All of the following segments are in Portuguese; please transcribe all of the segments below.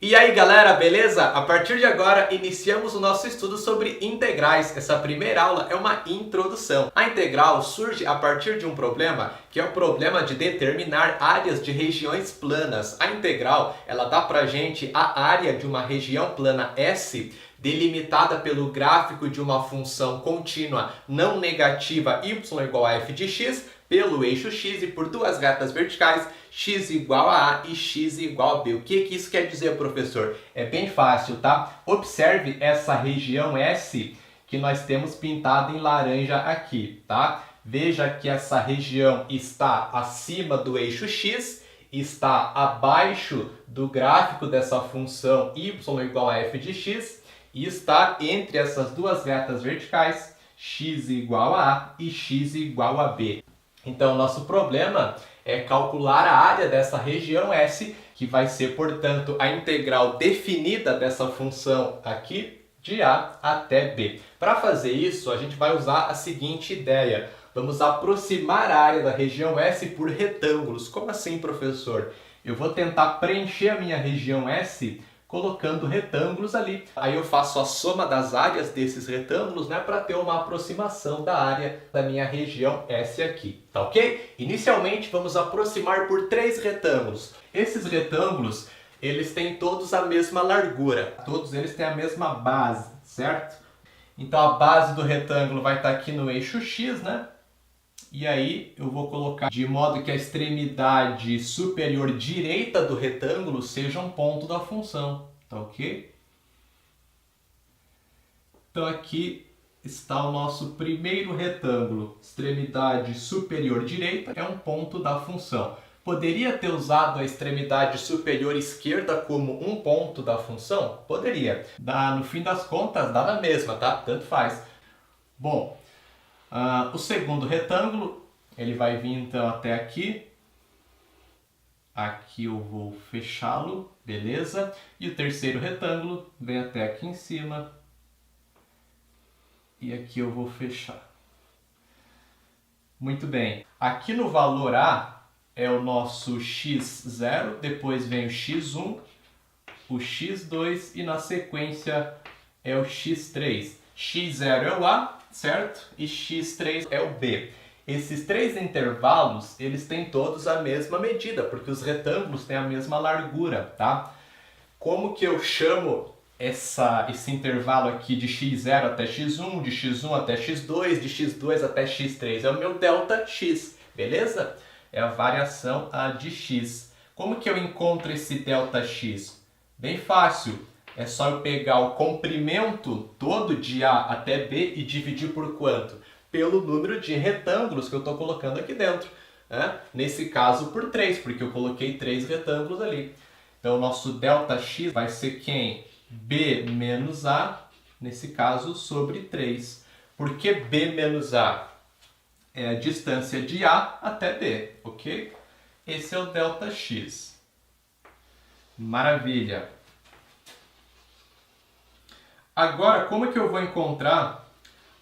E aí galera, beleza? A partir de agora iniciamos o nosso estudo sobre integrais. Essa primeira aula é uma introdução. A integral surge a partir de um problema que é o problema de determinar áreas de regiões planas. A integral, ela dá pra gente a área de uma região plana S delimitada pelo gráfico de uma função contínua não negativa y igual a f de x pelo eixo x e por duas retas verticais, x igual a A e x igual a B. O que isso quer dizer, professor? É bem fácil, tá? Observe essa região S que nós temos pintada em laranja aqui, tá? Veja que essa região está acima do eixo x, está abaixo do gráfico dessa função y igual a f de x e está entre essas duas retas verticais, x igual a A e x igual a B. Então, nosso problema é calcular a área dessa região S, que vai ser, portanto, a integral definida dessa função aqui, de A até B. Para fazer isso, a gente vai usar a seguinte ideia. Vamos aproximar a área da região S por retângulos. Como assim, professor? Eu vou tentar preencher a minha região S colocando retângulos ali. Aí eu faço a soma das áreas desses retângulos, né, para ter uma aproximação da área da minha região S aqui, tá ok? Inicialmente vamos aproximar por três retângulos. Esses retângulos, eles têm todos a mesma largura, todos eles têm a mesma base, certo? Então a base do retângulo vai estar aqui no eixo X, né? E aí eu vou colocar de modo que a extremidade superior direita do retângulo seja um ponto da função, tá ok? Então aqui está o nosso primeiro retângulo. Extremidade superior direita é um ponto da função. Poderia ter usado a extremidade superior esquerda como um ponto da função? Poderia. No fim das contas, dá na mesma, tá? Tanto faz. Bom, o segundo retângulo, ele vai vir então até aqui. Aqui eu vou fechá-lo, beleza? E o terceiro retângulo vem até aqui em cima. E aqui eu vou fechar. Muito bem. Aqui no valor A é o nosso x0, depois vem o x1, o x2 e na sequência é o x3. x0 é o A, certo? E x3 é o B. Esses três intervalos, eles têm todos a mesma medida, porque os retângulos têm a mesma largura, tá? Como que eu chamo esse intervalo aqui de x0 até x1, de x1 até x2, de x2 até x3? É o meu delta x, beleza? É a variação de x. Como que eu encontro esse delta x? Bem fácil. É só eu pegar o comprimento todo de A até B e dividir por quanto? Pelo número de retângulos que eu estou colocando aqui dentro. Né? Nesse caso por 3, porque eu coloquei 3 retângulos ali. Então o nosso Δx vai ser quem? B menos A, nesse caso, sobre 3. Por que B menos A? É a distância de A até B, ok? Esse é o Δx. Maravilha! Agora, como é que eu vou encontrar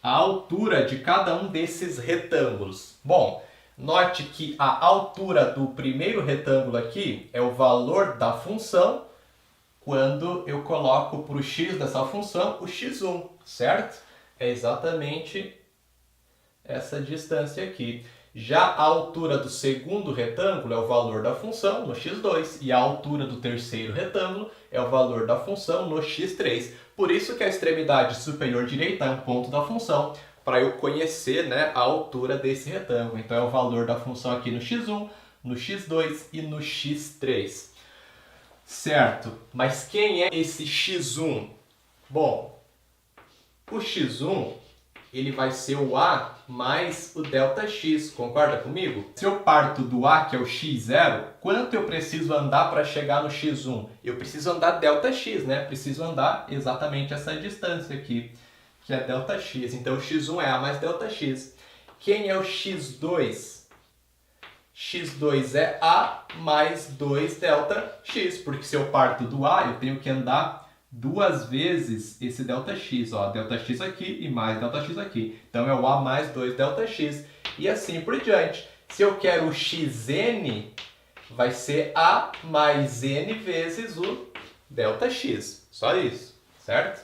a altura de cada um desses retângulos? Bom, note que a altura do primeiro retângulo aqui é o valor da função quando eu coloco para o x dessa função o x1, certo? É exatamente essa distância aqui. Já a altura do segundo retângulo é o valor da função no x2 e a altura do terceiro retângulo é o valor da função no x3. Por isso que a extremidade superior direita é um ponto da função, para eu conhecer, né, a altura desse retângulo. Então é o valor da função aqui no x1, no x2 e no x3. Certo, mas quem é esse x1? Bom, o x1 ele vai ser o A mais o ΔX, concorda comigo? Se eu parto do A, que é o x0, quanto eu preciso andar para chegar no x1? Eu preciso andar ΔX, né? Preciso andar exatamente essa distância aqui, que é ΔX. Então, o x1 é A mais ΔX. Quem é o x2? x2 é A mais 2ΔX, porque se eu parto do A, eu tenho que andar duas vezes esse ΔX, ó, ΔX aqui e mais ΔX aqui. Então é o A mais 2ΔX e assim por diante. Se eu quero o xn, vai ser A mais n vezes o ΔX. Só isso, certo?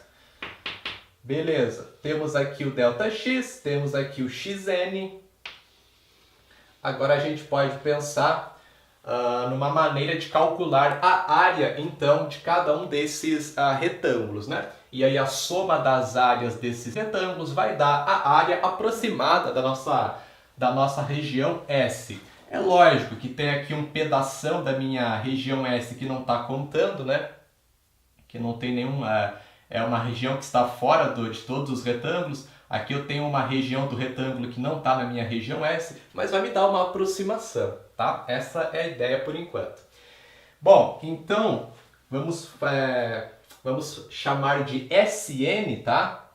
Beleza. Temos aqui o ΔX, temos aqui o XN. Agora a gente pode pensar numa maneira de calcular a área, então, de cada um desses retângulos, né? E aí a soma das áreas desses retângulos vai dar a área aproximada da nossa região S. É lógico que tem aqui um pedação da minha região S que não está contando, né? Que não tem nenhum... é uma região que está fora de todos os retângulos. Aqui eu tenho uma região do retângulo que não está na minha região S, mas vai me dar uma aproximação, tá? Essa é a ideia por enquanto. Bom, então vamos chamar de SN, tá?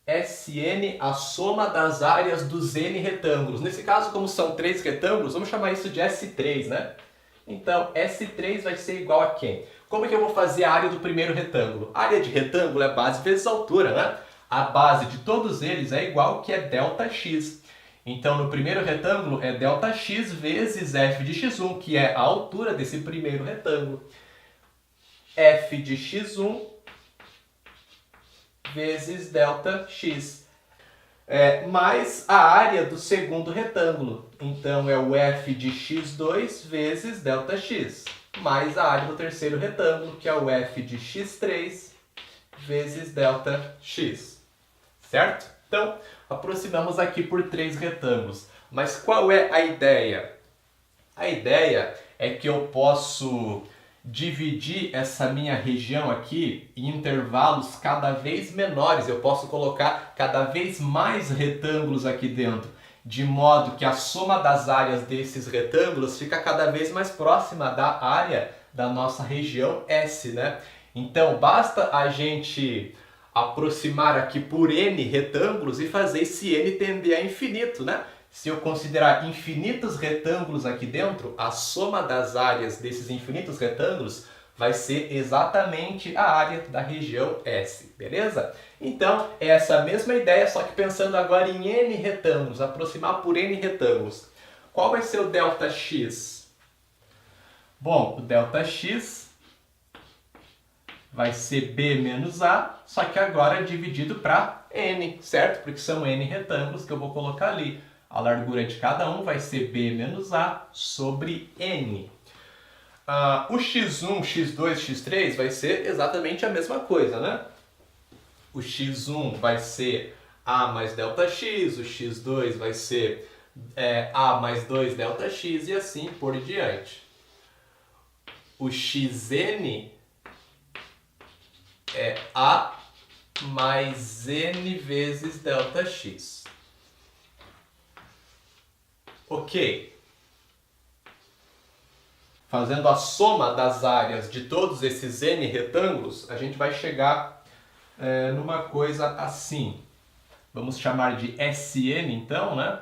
SN, a soma das áreas dos N retângulos. Nesse caso, como são 3 retângulos, vamos chamar isso de S3, né? Então, S3 vai ser igual a quem? Como é que eu vou fazer a área do primeiro retângulo? A área de retângulo é base vezes altura, né? A base de todos eles é igual, que é ΔX. Então, no primeiro retângulo é ΔX vezes f de x1, que é a altura desse primeiro retângulo. F de x1 vezes ΔX. Mais a área do segundo retângulo. Então, é o f de x2 vezes ΔX. Mais a área do terceiro retângulo, que é o f de x3 vezes ΔX. Certo? Então, aproximamos aqui por 3 retângulos. Mas qual é a ideia? A ideia é que eu posso dividir essa minha região aqui em intervalos cada vez menores. Eu posso colocar cada vez mais retângulos aqui dentro, de modo que a soma das áreas desses retângulos fica cada vez mais próxima da área da nossa região S, né? Então, basta a gente aproximar aqui por N retângulos e fazer esse N tender a infinito, né? Se eu considerar infinitos retângulos aqui dentro, a soma das áreas desses infinitos retângulos vai ser exatamente a área da região S, beleza? Então, é essa mesma ideia, só que pensando agora em N retângulos, aproximar por N retângulos. Qual vai ser o ΔX? Bom, o ΔX vai ser B menos A, só que agora dividido para N, certo? Porque são N retângulos que eu vou colocar ali. A largura de cada um vai ser B menos A sobre N. O x1, x2, x3 vai ser exatamente a mesma coisa, né? O x1 vai ser A mais ΔX, o x2 vai ser A mais 2 ΔX e assim por diante. O xn é A mais N vezes ΔX. Ok. Fazendo a soma das áreas de todos esses N retângulos, a gente vai chegar numa coisa assim. Vamos chamar de SN então, né?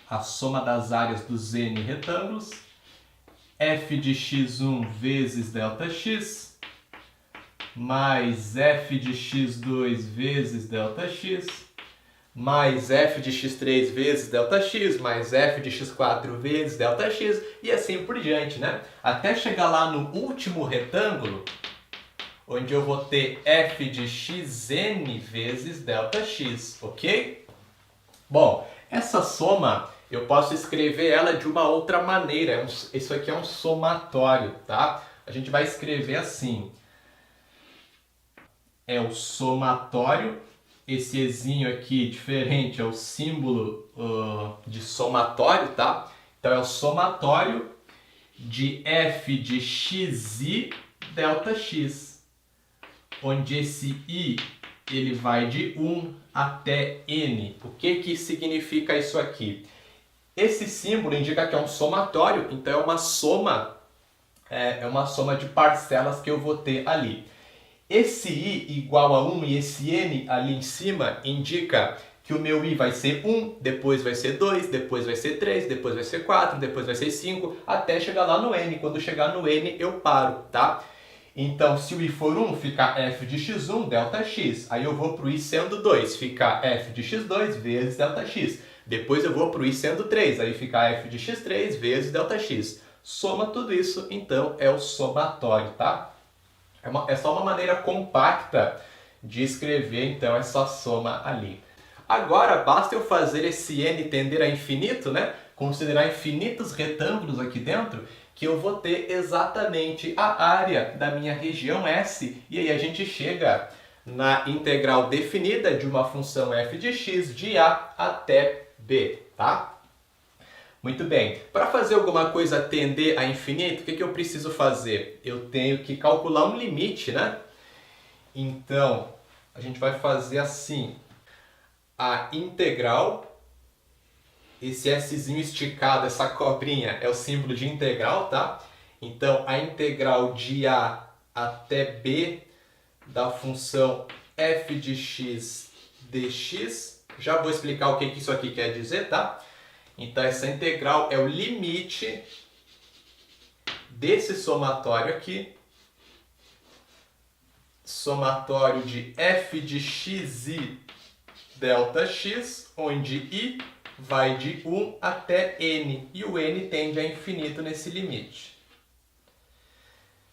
A soma das áreas dos N retângulos. F de x1 vezes ΔX mais f de x2 vezes ΔX mais f de x3 vezes ΔX, mais f de x4 vezes ΔX, e assim por diante, né? Até chegar lá no último retângulo, onde eu vou ter f de xn vezes ΔX, ok? Bom, essa soma, eu posso escrever ela de uma outra maneira. Isso aqui é um somatório, tá? A gente vai escrever assim. É o somatório. Esse ezinho aqui diferente é o símbolo de somatório, tá? Então é o somatório de f de xi ΔX, onde esse i ele vai de 1 até n. O que significa isso aqui? Esse símbolo indica que é um somatório, então é uma soma de parcelas que eu vou ter ali. Esse i igual a 1 e esse n ali em cima indica que o meu i vai ser 1, depois vai ser 2, depois vai ser 3, depois vai ser 4, depois vai ser 5, até chegar lá no n. Quando chegar no n eu paro, tá? Então, se o i for 1, fica f de x1 ΔX. Aí eu vou para o i sendo 2, fica f de x2 vezes ΔX. Depois eu vou para o i sendo 3, aí fica f de x3 vezes ΔX. soma tudo isso, então é o somatório, tá? É só uma maneira compacta de escrever, então, essa soma ali. Agora, basta eu fazer esse n tender a infinito, né? Considerar infinitos retângulos aqui dentro, que eu vou ter exatamente a área da minha região S, e aí a gente chega na integral definida de uma função f de x de a até b, tá? Muito bem. Para fazer alguma coisa tender a infinito, o que eu preciso fazer? Eu tenho que calcular um limite, né? Então, a gente vai fazer assim. A integral, esse Szinho esticado, essa cobrinha, é o símbolo de integral, tá? Então, a integral de a até b da função f de x dx. Já vou explicar o que isso aqui quer dizer, tá? Então, essa integral é o limite desse somatório aqui. Somatório de f de xi delta x, onde i vai de 1 até n. E o n tende a infinito nesse limite.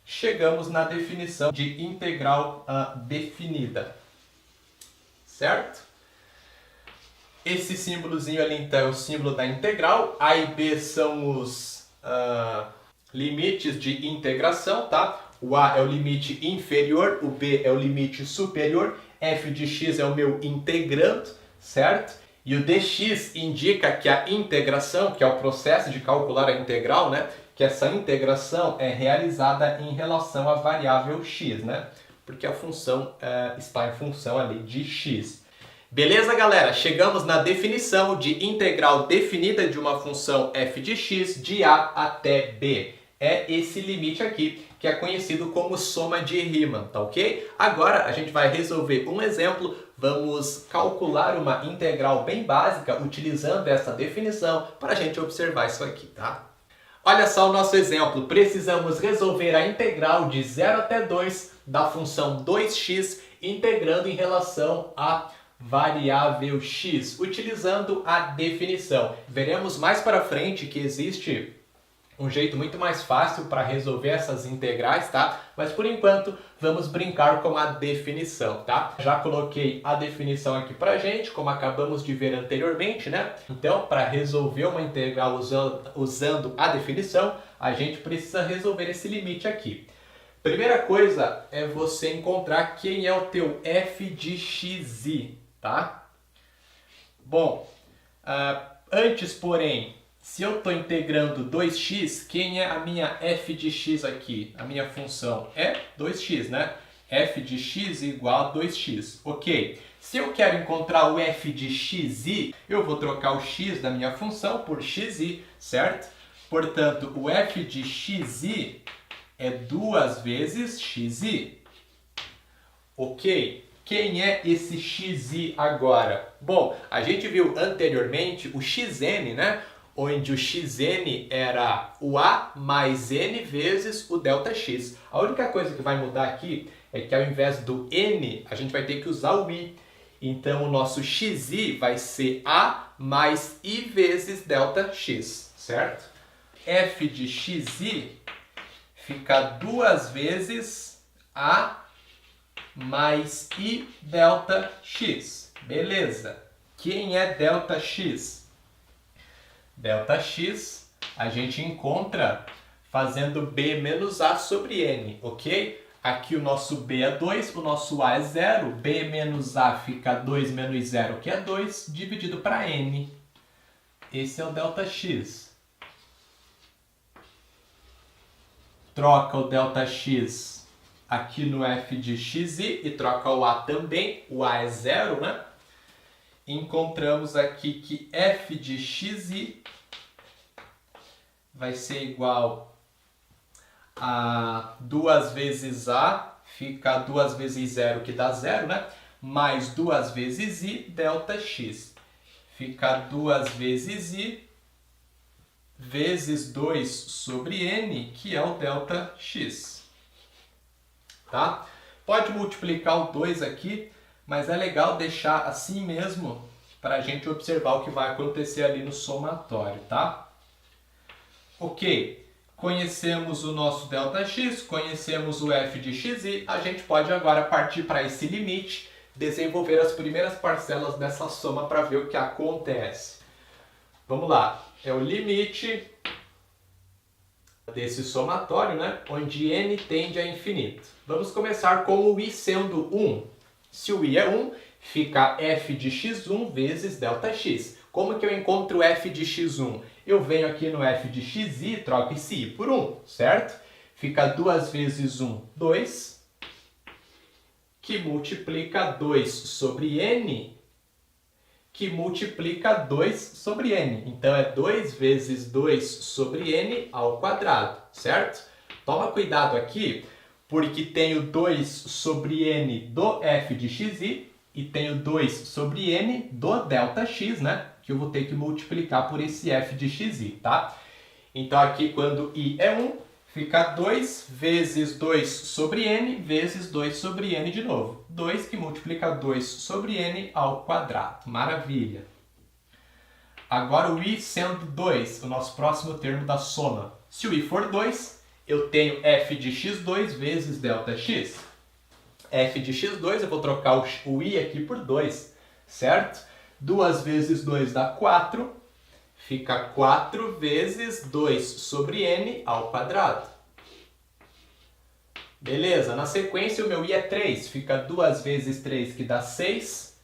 Chegamos na definição de integral definida. Certo? Esse símbolozinho ali, então, é o símbolo da integral. A e b são os limites de integração, tá? O a é o limite inferior, o b é o limite superior, f de x é o meu integrando, certo? E o dx indica que a integração, que é o processo de calcular a integral, né? Que essa integração é realizada em relação à variável x, né? Porque a função está em função ali de x. Beleza, galera? Chegamos na definição de integral definida de uma função f de x de a até b. É esse limite aqui, que é conhecido como soma de Riemann, tá ok? Agora a gente vai resolver um exemplo, vamos calcular uma integral bem básica utilizando essa definição para a gente observar isso aqui, tá? Olha só o nosso exemplo, precisamos resolver a integral de 0 até 2 da função 2x integrando em relação à variável x, utilizando a definição. Veremos mais para frente que existe um jeito muito mais fácil para resolver essas integrais, tá? Mas por enquanto vamos brincar com a definição, tá? Já coloquei a definição aqui pra gente, como acabamos de ver anteriormente, né? Então, para resolver uma integral usando a definição, a gente precisa resolver esse limite aqui. Primeira coisa é você encontrar quem é o teu f de xi, tá? Bom, antes, porém, se eu estou integrando 2x, quem é a minha f de x aqui? A minha função é 2x, né? f de x igual a 2x. Ok. Se eu quero encontrar o f de xi, eu vou trocar o x da minha função por xi, certo? Portanto, o f de xi é 2 vezes xi. Ok. Quem é esse xi agora? Bom, a gente viu anteriormente o xn, né? Onde o xn era o a mais n vezes o ΔX. A única coisa que vai mudar aqui é que ao invés do n, a gente vai ter que usar o i. Então, o nosso xi vai ser a mais i vezes ΔX, certo? f de xi fica 2 vezes a mais i ΔX. Beleza. Quem é ΔX? ΔX a gente encontra fazendo b menos a sobre n, ok? Aqui o nosso b é 2, o nosso a é 0, b menos a fica 2 menos 0, que é 2, dividido para n. Esse é o ΔX. Troca o ΔX aqui no f de xi e troca o a também, o a é 0, né? Encontramos aqui que f de xi vai ser igual a 2 vezes a, fica 2 vezes 0, que dá 0, né? Mais 2 vezes i, ΔX. Fica 2 vezes i vezes 2 sobre n, que é o ΔX. Tá? Pode multiplicar o 2 aqui, mas é legal deixar assim mesmo para a gente observar o que vai acontecer ali no somatório, tá? Ok. Conhecemos o nosso ΔX, conhecemos o f de xi, a gente pode agora partir para esse limite, desenvolver as primeiras parcelas dessa soma para ver o que acontece. Vamos lá, é o limite desse somatório, né? Onde n tende a infinito. Vamos começar com o i sendo 1. Se o i é 1, fica f de x1 vezes ΔX. Como que eu encontro f de x1? Eu venho aqui no f de xi e troco esse i por 1, certo? Fica 2 vezes 1, 2, que multiplica 2 sobre n, que multiplica 2 sobre n. Então é 2 vezes 2 sobre n ao quadrado, certo? Toma cuidado aqui, porque tenho 2 sobre n do f de xi e tenho 2 sobre n do ΔX, né? Que eu vou ter que multiplicar por esse f de xi, tá? Então aqui quando i é 1, fica 2 vezes 2 sobre n vezes 2 sobre n de novo. 2 que multiplica 2 sobre n ao quadrado. Maravilha! Agora o i sendo 2, o nosso próximo termo da soma. Se o i for 2, eu tenho f de x2 vezes ΔX. f de x2, eu vou trocar o i aqui por 2, certo? 2 vezes 2 dá 4, fica 4 vezes 2 sobre n ao quadrado. Beleza, na sequência o meu i é 3, fica 2 vezes 3 que dá 6,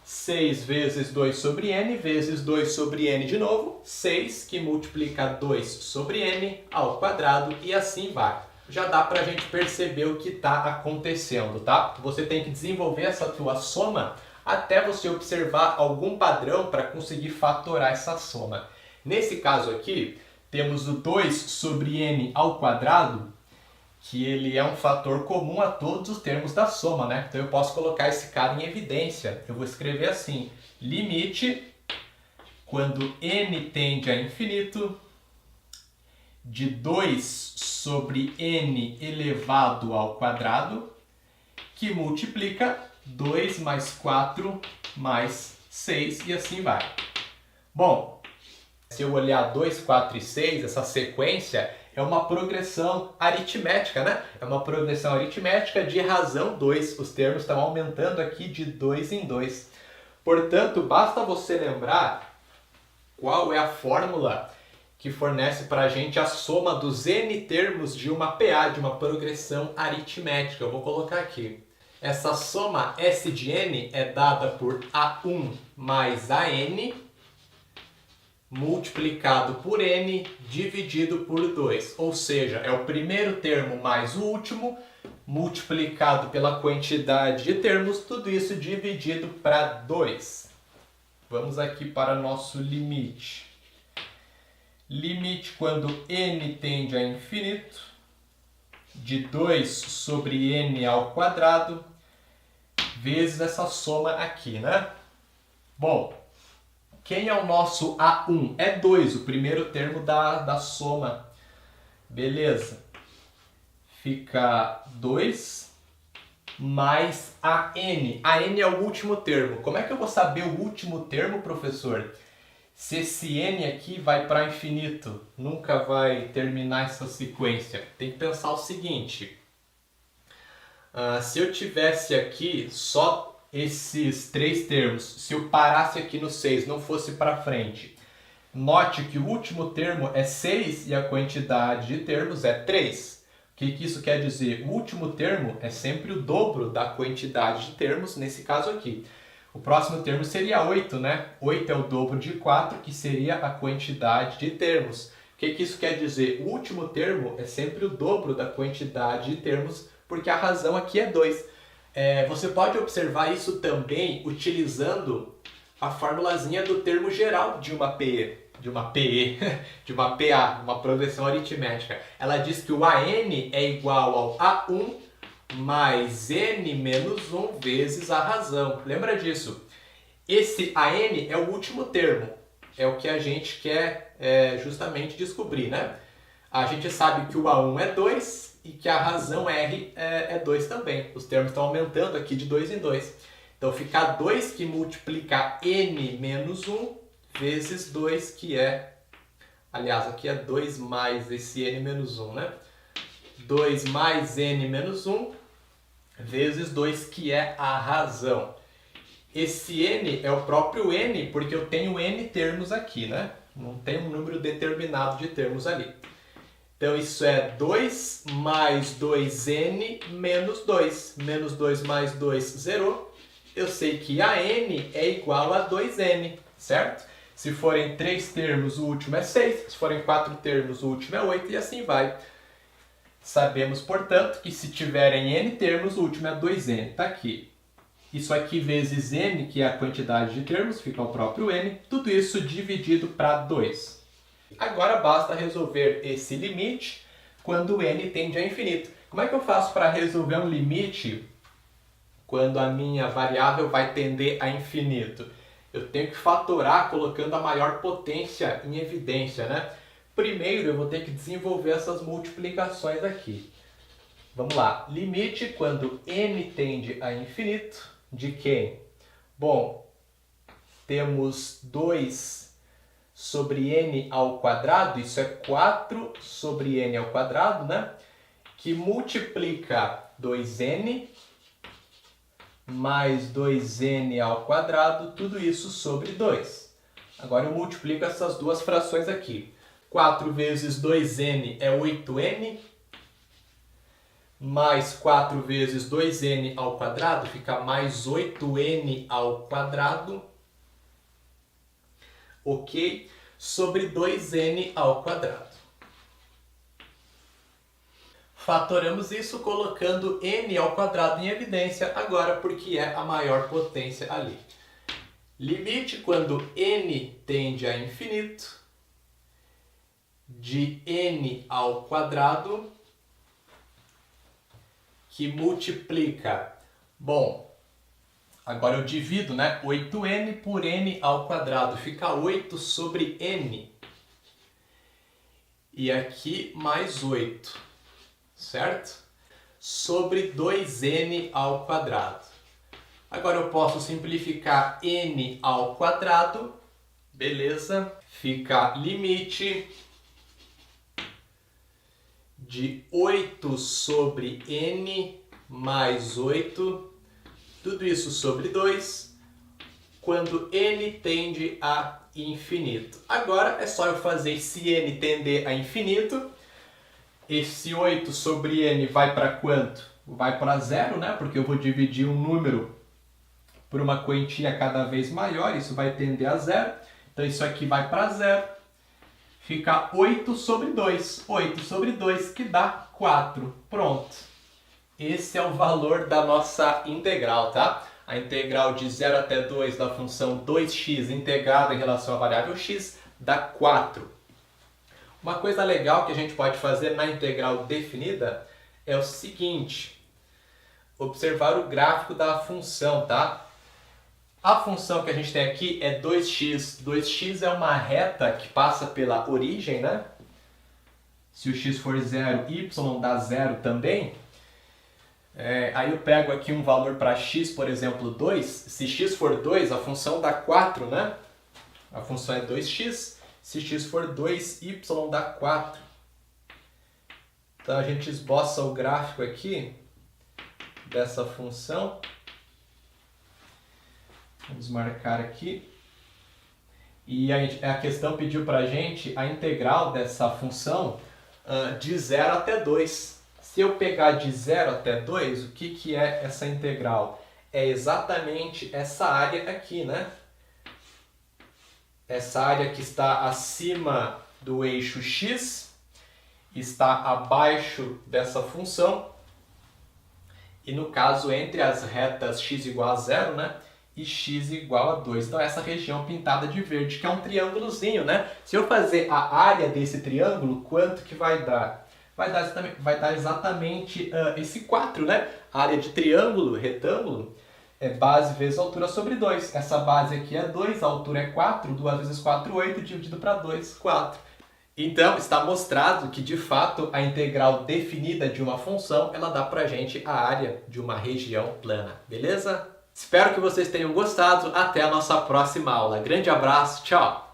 6 vezes 2 sobre n vezes 2 sobre n de novo, 6 que multiplica 2 sobre n ao quadrado e assim vai. Já dá pra gente perceber o que está acontecendo, tá? Você tem que desenvolver essa tua soma até você observar algum padrão para conseguir fatorar essa soma. Nesse caso aqui, temos o 2 sobre n ao quadrado, que ele é um fator comum a todos os termos da soma, né? Então eu posso colocar esse cara em evidência. Eu vou escrever assim, limite, quando n tende a infinito, de 2 sobre n elevado ao quadrado, que multiplica 2 mais 4 mais 6 e assim vai. Bom, se eu olhar 2, 4 e 6, essa sequência é uma progressão aritmética, né? É uma progressão aritmética de razão 2. Os termos estão aumentando aqui de 2 em 2. Portanto, basta você lembrar qual é a fórmula que fornece para a gente a soma dos n termos de uma PA, de uma progressão aritmética. Eu vou colocar aqui. Essa soma S de n é dada por A1 mais AN multiplicado por n dividido por 2. Ou seja, é o primeiro termo mais o último multiplicado pela quantidade de termos, tudo isso dividido para 2. Vamos aqui para nosso limite. Limite quando n tende a infinito, de 2 sobre n ao quadrado, vezes essa soma aqui, né? Bom, quem é o nosso A1? É 2, o primeiro termo da soma. Beleza. Fica 2 mais AN. AN é o último termo. Como é que eu vou saber o último termo, professor? Se esse n aqui vai para infinito, nunca vai terminar essa sequência. Tem que pensar o seguinte. Se eu tivesse aqui só esses três termos, se eu parasse aqui no 6, não fosse para frente, note que o último termo é 6 e a quantidade de termos é 3. O que isso quer dizer? O último termo é sempre o dobro da quantidade de termos, nesse caso aqui. O próximo termo seria 8, né? 8 é o dobro de 4, que seria a quantidade de termos. O que isso quer dizer? O último termo é sempre o dobro da quantidade de termos, porque a razão aqui é 2. Você pode observar isso também utilizando a formulazinha do termo geral de uma PE, de uma PA, uma progressão aritmética. Ela diz que o AN é igual ao A1 mais n menos 1 vezes a razão. Lembra disso? Esse AN é o último termo. É o que a gente quer justamente descobrir, né? A gente sabe que o A1 é 2 e que a razão R é 2 também. Os termos estão aumentando aqui de 2 em 2. Então fica 2 que multiplica n menos 1 vezes 2 que é Aliás, aqui é 2 mais esse n menos 1, né? 2 mais n menos 1 vezes 2, que é a razão. Esse n é o próprio n, porque eu tenho n termos aqui, né? Não tem um número determinado de termos ali. Então, isso é 2 mais 2n menos 2. Menos 2 mais 2, 0. Eu sei que a n é igual a 2n, certo? Se forem 3 termos, o último é 6. Se forem 4 termos, o último é 8, e assim vai. Sabemos, portanto, que se tiverem n termos, o último é 2n. Está aqui. Isso aqui vezes n, que é a quantidade de termos, fica o próprio n. Tudo isso dividido para 2. Agora basta resolver esse limite quando n tende a infinito. Como é que eu faço para resolver um limite quando a minha variável vai tender a infinito? Eu tenho que fatorar colocando a maior potência em evidência, né? Primeiro eu vou ter que desenvolver essas multiplicações aqui. Vamos lá. Limite quando n tende a infinito de quem? Bom, temos 2 sobre n ao quadrado, isso é 4 sobre n ao quadrado, né? Que multiplica 2n mais 2n ao quadrado, tudo isso sobre 2. Agora eu multiplico essas duas frações aqui. 4 vezes 2n é 8n, mais 4 vezes 2n ao quadrado, fica mais 8n ao quadrado, ok? Sobre 2n ao quadrado. Fatoramos isso colocando n ao quadrado em evidência, agora porque é a maior potência ali. Limite quando n tende a infinito de n ao quadrado, que multiplica, bom, agora eu divido, né? 8n por n ao quadrado, fica 8 sobre n. E aqui mais 8, certo? Sobre 2n ao quadrado. Agora eu posso simplificar n ao quadrado, beleza? Fica limite de 8 sobre n mais 8, tudo isso sobre 2, quando n tende a infinito. Agora é só eu fazer se n tender a infinito. Esse 8 sobre n vai para quanto? Vai para 0, né? Porque eu vou dividir um número por uma quantia cada vez maior, isso vai tender a 0. Então isso aqui vai para 0. Fica 8 sobre 2. 8 sobre 2, que dá 4. Pronto. Esse é o valor da nossa integral, tá? A integral de 0 até 2 da função 2x integrada em relação à variável x dá 4. Uma coisa legal que a gente pode fazer na integral definida é o seguinte. Observar o gráfico da função, tá? A função que a gente tem aqui é 2x. 2x é uma reta que passa pela origem, né? Se o x for 0, y dá 0 também. Aí eu pego aqui um valor para x, por exemplo, 2. Se x for 2, a função dá 4, né? A função é 2x. Se x for 2, y dá 4. Então a gente esboça o gráfico aqui dessa função. Vamos marcar aqui. E a questão pediu para a gente a integral dessa função de 0 até 2. Se eu pegar de 0 até 2, o que é essa integral? É exatamente essa área aqui, né? Essa área que está acima do eixo x, está abaixo dessa função. E no caso, entre as retas x igual a 0, né? E x igual a 2. Então, essa região pintada de verde, que é um triângulozinho, né? Se eu fazer a área desse triângulo, quanto que vai dar? Vai dar exatamente esse 4, né? A área de triângulo, retângulo, é base vezes altura sobre 2. Essa base aqui é 2, a altura é 4. 2 vezes 4, 8, dividido para 2, 4. Então, está mostrado que, de fato, a integral definida de uma função, ela dá pra gente a área de uma região plana. Beleza? Espero que vocês tenham gostado. Até a nossa próxima aula. Grande abraço, tchau!